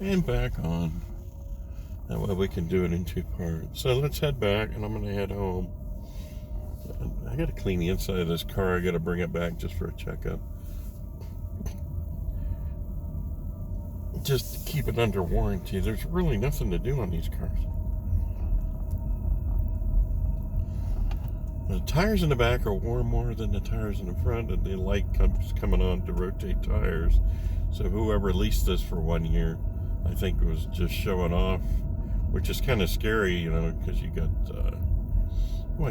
and back on. That way we can do it in 2 parts. So let's head back, and I'm going to head home. I got to clean the inside of this car. I got to bring it back just for a checkup. Just to keep it under warranty. There's really nothing to do on these cars. The tires in the back are worn more than the tires in the front, and the light comes coming on to rotate tires. So whoever leased this for 1 year, I think it was just showing off, which is kind of scary, you know, because you got,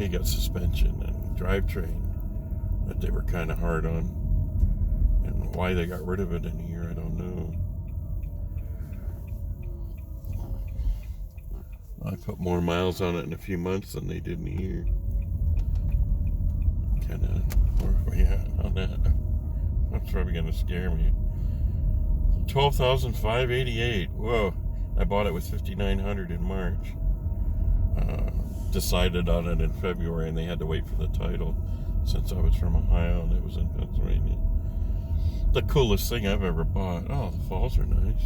you got suspension and drivetrain that they were kind of hard on. And why they got rid of it in a year, I don't know. I put more miles on it in a few months than they did in a year. Kind of, where are we at on that? That's probably going to scare me. $12,588. Whoa! I bought it with $5,900 in March. Decided on it in February, and they had to wait for the title since I was from Ohio and it was in Pennsylvania. The coolest thing I've ever bought. Oh, the falls are nice.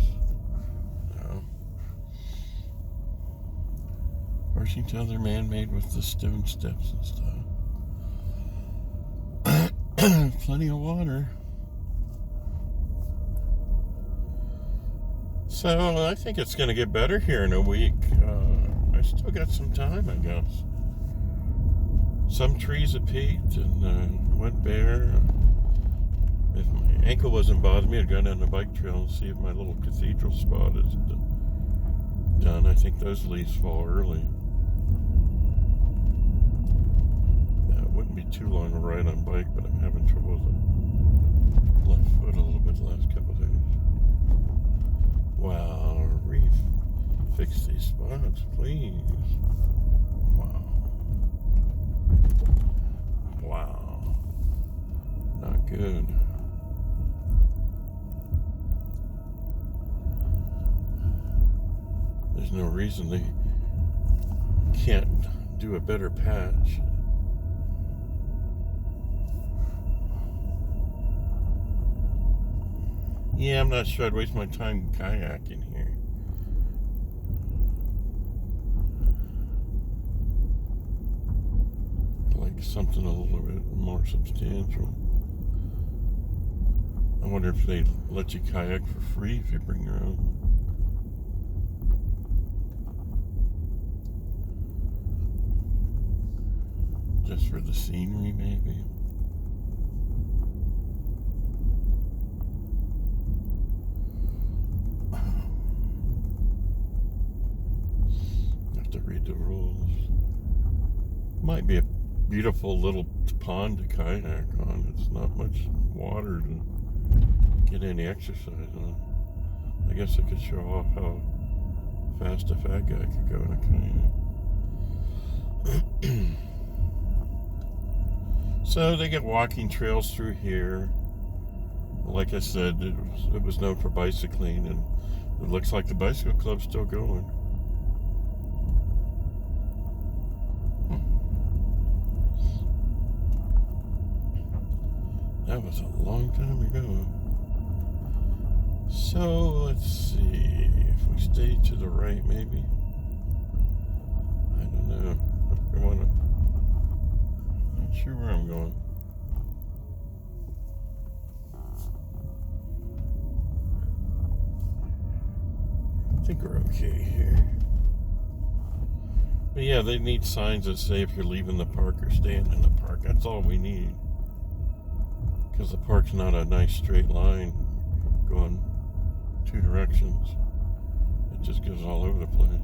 Of course, you can tell they're man-made with the stone steps and stuff. Plenty of water. So I think it's going to get better here in a week. I still got some time, I guess. Some trees have peaked and went bare. If my ankle wasn't bothering me, I'd go down the bike trail and see if my little cathedral spot is done. I think those leaves fall early. It wouldn't be too long a ride on bike, but I'm having trouble with the left foot a little bit the last couple of days. Wow, reef. Fix these spots, please. Wow. Wow. Not good. There's no reason they can't do a better patch. Yeah, I'm not sure I'd waste my time kayaking here. Like something a little bit more substantial. I wonder if they let you kayak for free if you bring your own. Just for the scenery, maybe. Have to read the rules. Might be a beautiful little pond to kayak on. It's not much water to get any exercise on. I guess I could show off how fast a fat guy could go in a kayak. So they get walking trails through here. Like I said, it was known for bicycling, and it looks like the bicycle club's still going. That was a long time ago. So let's see if we stay to the right, maybe. I don't know. Not sure where I'm going. I think we're okay here. But yeah, they need signs that say if you're leaving the park or staying in the park. That's all we need. Because the park's not a nice straight line going 2 directions. It just goes all over the place.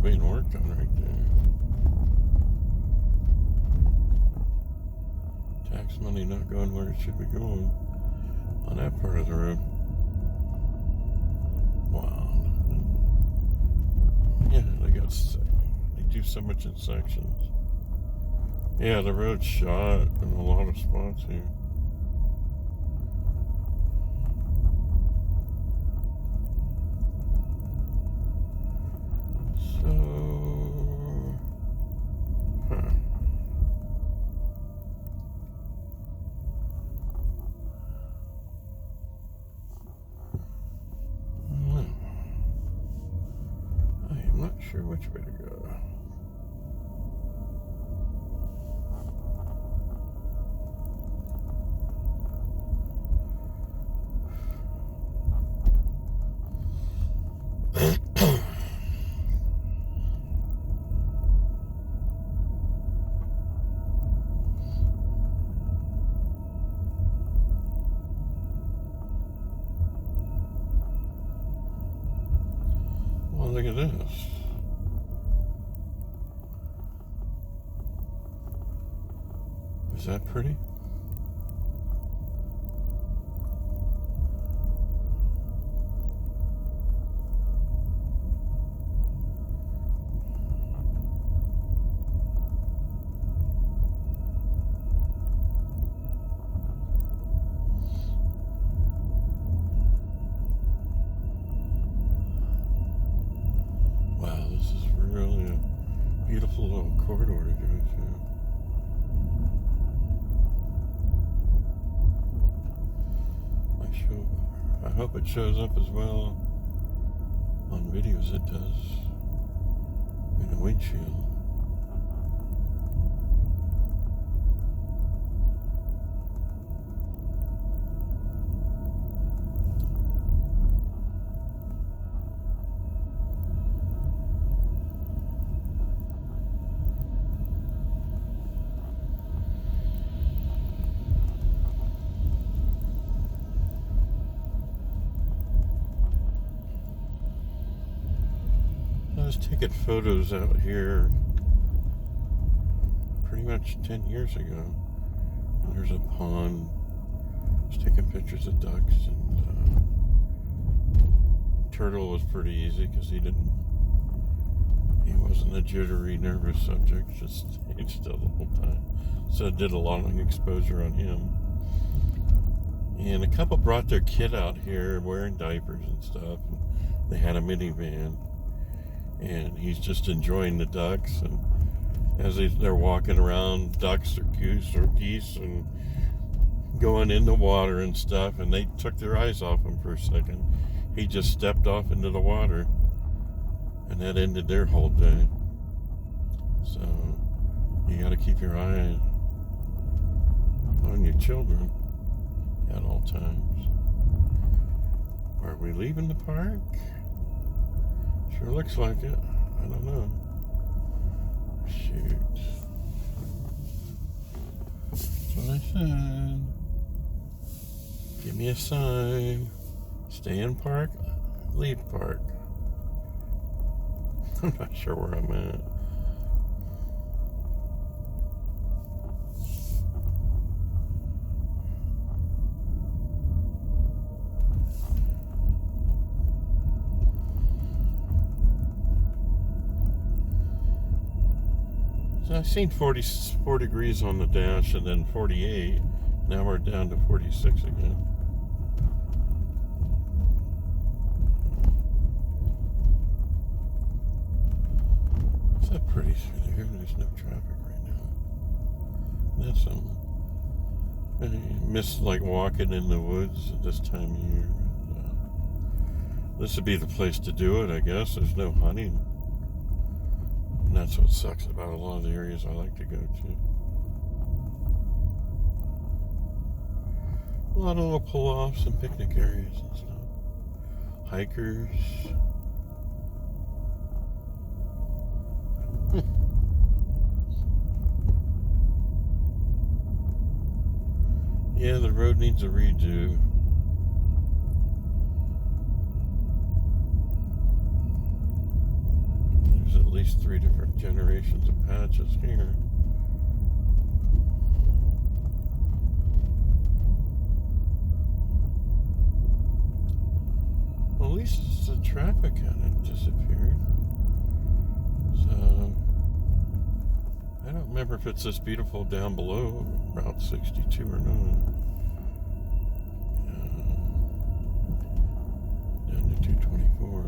being worked on right there. Tax money not going where it should be going on that part of the road. Wow. Yeah, they do so much in sections. Yeah, the road's shot in a lot of spots here. I'm not sure which way to go. Well, look at this. Is that pretty? Wow, this is really a beautiful little corridor to go through. I hope it shows up as well on video as it does in the windshield. I was taking photos out here pretty much 10 years ago. And there's a pond. I was taking pictures of ducks, and turtle was pretty easy because he wasn't a jittery, nervous subject, just stayed still the whole time. So I did a long exposure on him. And a couple brought their kid out here wearing diapers and stuff. And they had a minivan. And he's just enjoying the ducks, and as they're walking around, ducks or goose or geese and going in the water and stuff, and they took their eyes off him for a second. He just stepped off into the water, and that ended their whole day. So you got to keep your eye on your children at all times. Are we leaving the park? Sure looks like it. I don't know. Shoot. That's what I said. Give me a sign. Stay in park. Leave park. I'm not sure where I'm at. So I've seen 44 degrees on the dash and then 48. Now we're down to 46 again. Is that pretty through there? There's no traffic right now. That's something. I miss like walking in the woods at this time of year. But, this would be the place to do it, I guess. There's no hunting. And that's what sucks about a lot of the areas I like to go to. A lot of little pull-offs and picnic areas and stuff. Hikers. Yeah, the road needs a redo. There's at least least 3 different generations of patches here. Well, at least the traffic hadn't disappeared. So I don't remember if it's this beautiful down below Route 62 or not. Down to 224.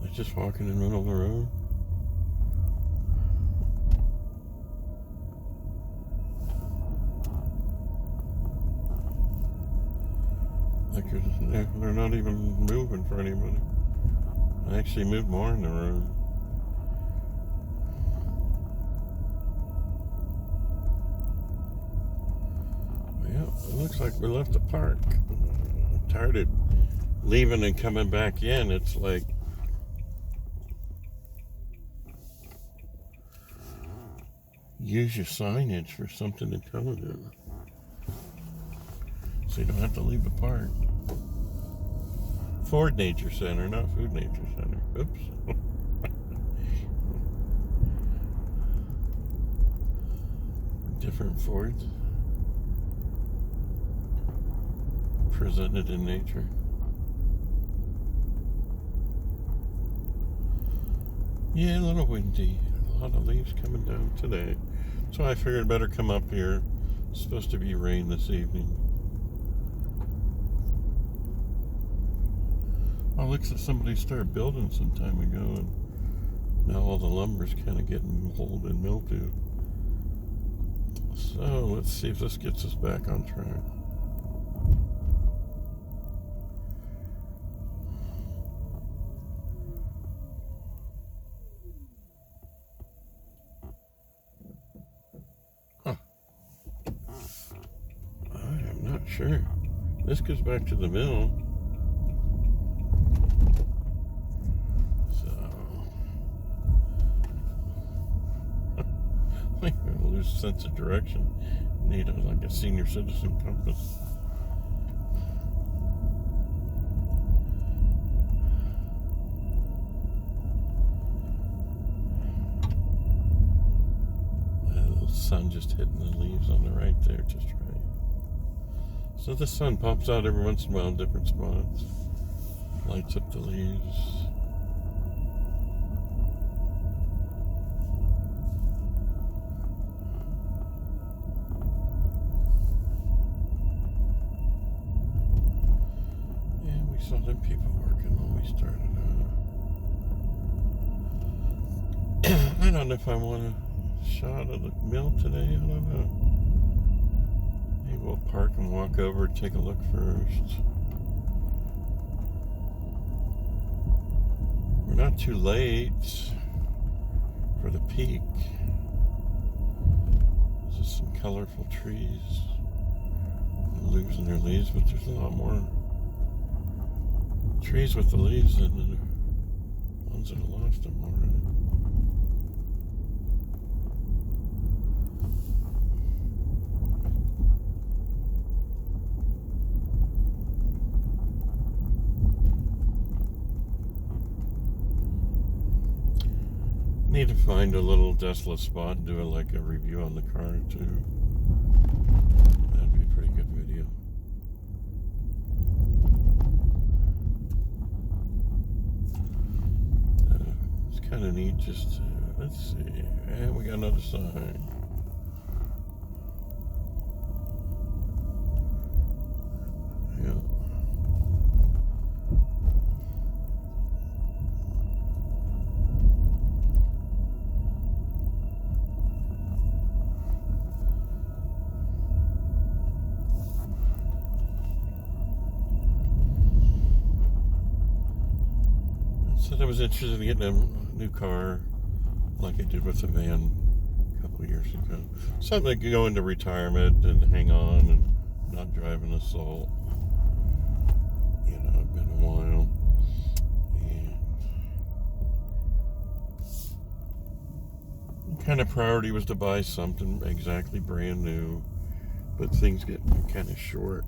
They're just walking in the middle of the road. Like they're not even moving for anybody. I actually moved more in the road. Yeah, it looks like we left the park. I'm tired of leaving and coming back in. It's like use your signage for something intelligent, so you don't have to leave the park. Ford Nature Center, not Food Nature Center. Oops. Different Fords presented in nature. Yeah, a little windy. A lot of leaves coming down today. So I figured I'd better come up here. It's supposed to be rain this evening. Oh, looks like somebody started building some time ago, and now all the lumber's kind of getting old and mildew. So let's see if this gets us back on track. Huh. I am not sure. This goes back to the mill. I'm gonna lose a sense of direction. Need like a senior citizen compass. The sun just hitting the leaves on the right there, just right. So the sun pops out every once in a while in different spots, lights up the leaves. Saw them people working when we started out. I don't know if I want a shot of the mill today. I don't know. Maybe we'll park and walk over and take a look first. We're not too late for the peak. There's some colorful trees losing their leaves, but there's a lot more trees with the leaves and the ones that have lost them already. Need to find a little desolate spot and do like a review on the car too. That'd be a pretty good video. Kind of neat, just let's see, and we got another sign. Yeah. Said I was interested in getting a new car like I did with the van a couple of years ago. Something that could go into retirement and hang on and not drive an Assault. You know, it's been a while. kind of priority was to buy something exactly brand new, but things get kind of short.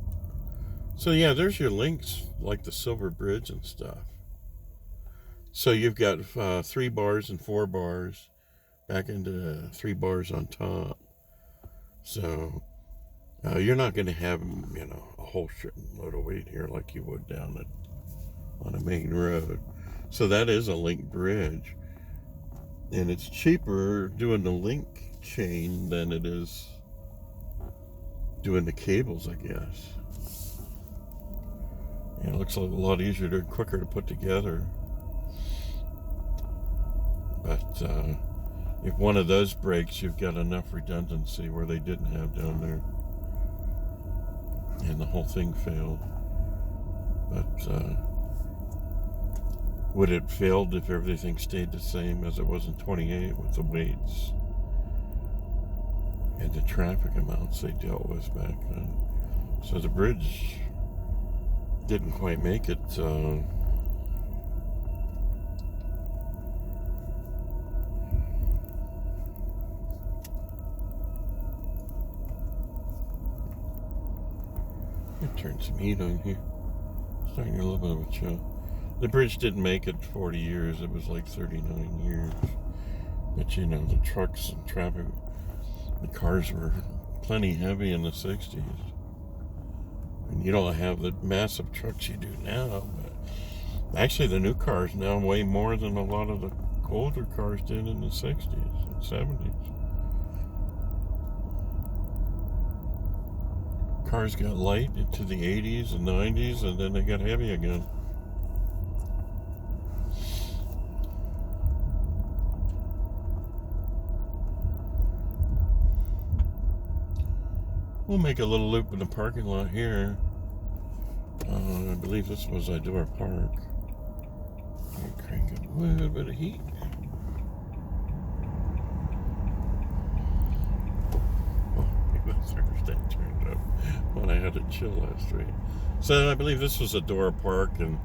So yeah, there's your links, like the Silver Bridge and stuff. So you've got 3 bars and 4 bars back into 3 bars on top. So you're not going to have, a whole shitload of weight here like you would down on a main road. So that is a link bridge. And it's cheaper doing the link chain than it is doing the cables, I guess. And it looks a lot easier and quicker to put together. But if one of those breaks, you've got enough redundancy where they didn't have down there. And the whole thing failed. But would it failed if everything stayed the same as it was in 28 with the weights and the traffic amounts they dealt with back then? So the bridge didn't quite make it. Turn some heat on here. Starting to get a little bit of a chill. The bridge didn't make it 40 years. It was like 39 years. But the trucks and traffic, the cars were plenty heavy in the 60s. And you don't have the massive trucks you do now. But actually, the new cars now weigh more than a lot of the older cars did in the 60s and 70s. Cars got light into the 80s and 90s, and then they got heavy again. We'll make a little loop in the parking lot here. I believe this was Idora Park. I'll crank up a little bit of heat. Thermostat turned up when I had it chill last week. So I believe this was Adora Park, and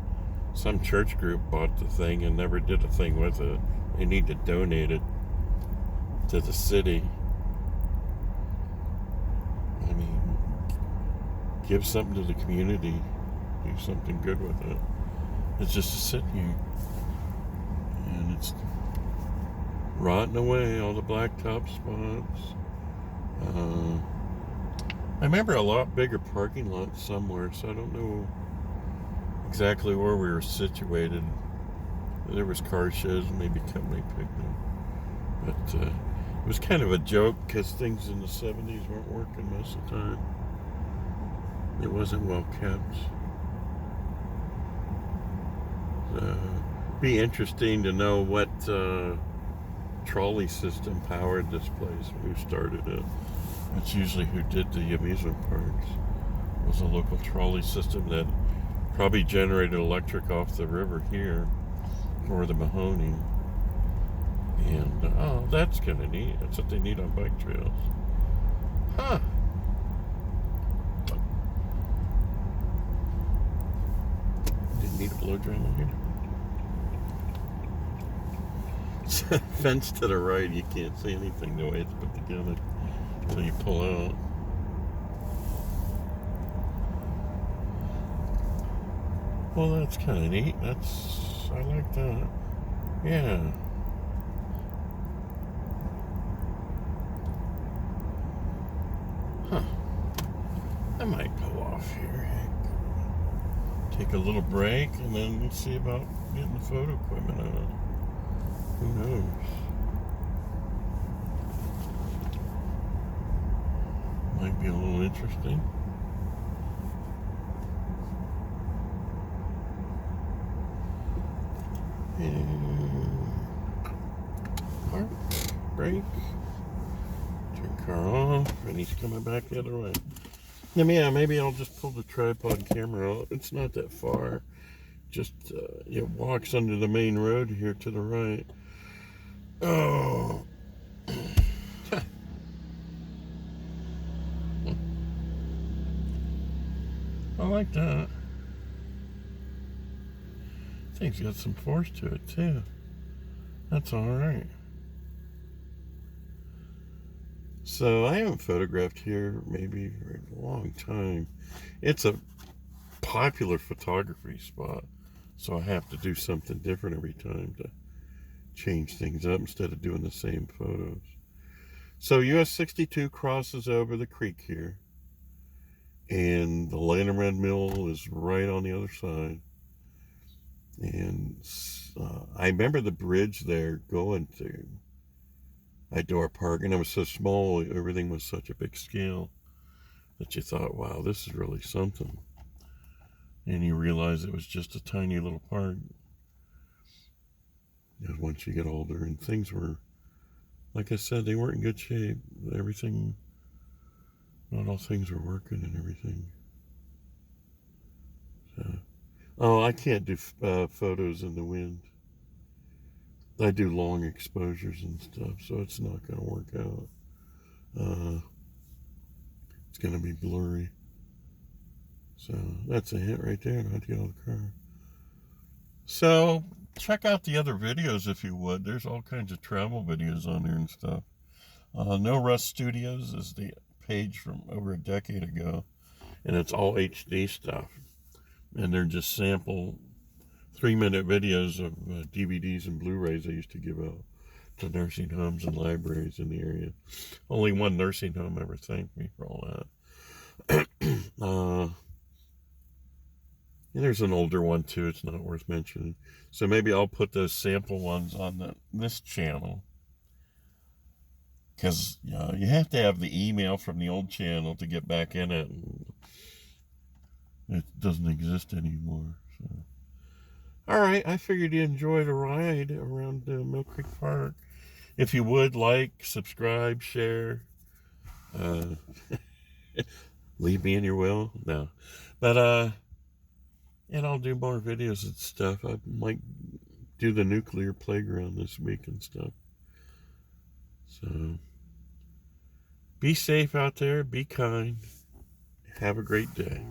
some church group bought the thing and never did a thing with it. They need to donate it to the city. I mean, give something to the community. Do something good with it. It's just a sit here. And it's rotting away, all the blacktop spots. I remember a lot bigger parking lot somewhere, so I don't know exactly where we were situated. There was car shows, maybe company picked them. But it was kind of a joke because things in the 70s weren't working most of the time. It wasn't well kept. Be interesting to know what trolley system powered this place, who started it. That's usually who did the amusement parks. It was a local trolley system that probably generated electric off the river here for the Mahoney. And that's kind of neat. That's what they need on bike trails. Huh. Didn't need a blow drum in here. Fence to the right, you can't see anything the way it's put together until you pull out. Well, that's kind of neat. I like that. Yeah. Huh. I might go off here. Take a little break and then see about getting the photo equipment out. Who knows? Might be a little interesting. And park, brake, turn car off, and he's coming back the other way. Yeah, maybe I'll just pull the tripod camera out. It's not that far. Just it walks under the main road here to the right. Oh. I like that. Thing's got some force to it too. That's alright. So I haven't photographed here maybe for a long time. It's a popular photography spot, so I have to do something different every time to change things up instead of doing the same photos. So US 62 crosses over the creek here, and the Landerman Mill is right on the other side. And I remember the bridge there going to Idor Park, and it was so small, everything was such a big scale that you thought, wow, this is really something. And you realize it was just a tiny little park. And once you get older, and things were, like I said, they weren't in good shape. Everything, not all things were working and everything. So, oh, I can't do photos in the wind. I do long exposures and stuff, so it's not going to work out. It's going to be blurry. So that's a hint right there. I had to get out of the car. So check out the other videos if you would. There's all kinds of travel videos on there and stuff. No Rust Studios is the page from over a decade ago, and it's all HD stuff. And they're just sample 3-minute videos of DVDs and Blu-rays I used to give out to nursing homes and libraries in the area. Only one nursing home ever thanked me for all that. And there's an older one too. It's not worth mentioning. So maybe I'll put those sample ones on this channel, because you have to have the email from the old channel to get back in it. It doesn't exist anymore. So. All right, I figured you'd enjoy the ride around Mill Creek Park. If you would, like, subscribe, share, leave me in your will. No, but and I'll do more videos and stuff. I might do the nuclear playground this week and stuff. So be safe out there. Be kind. Have a great day.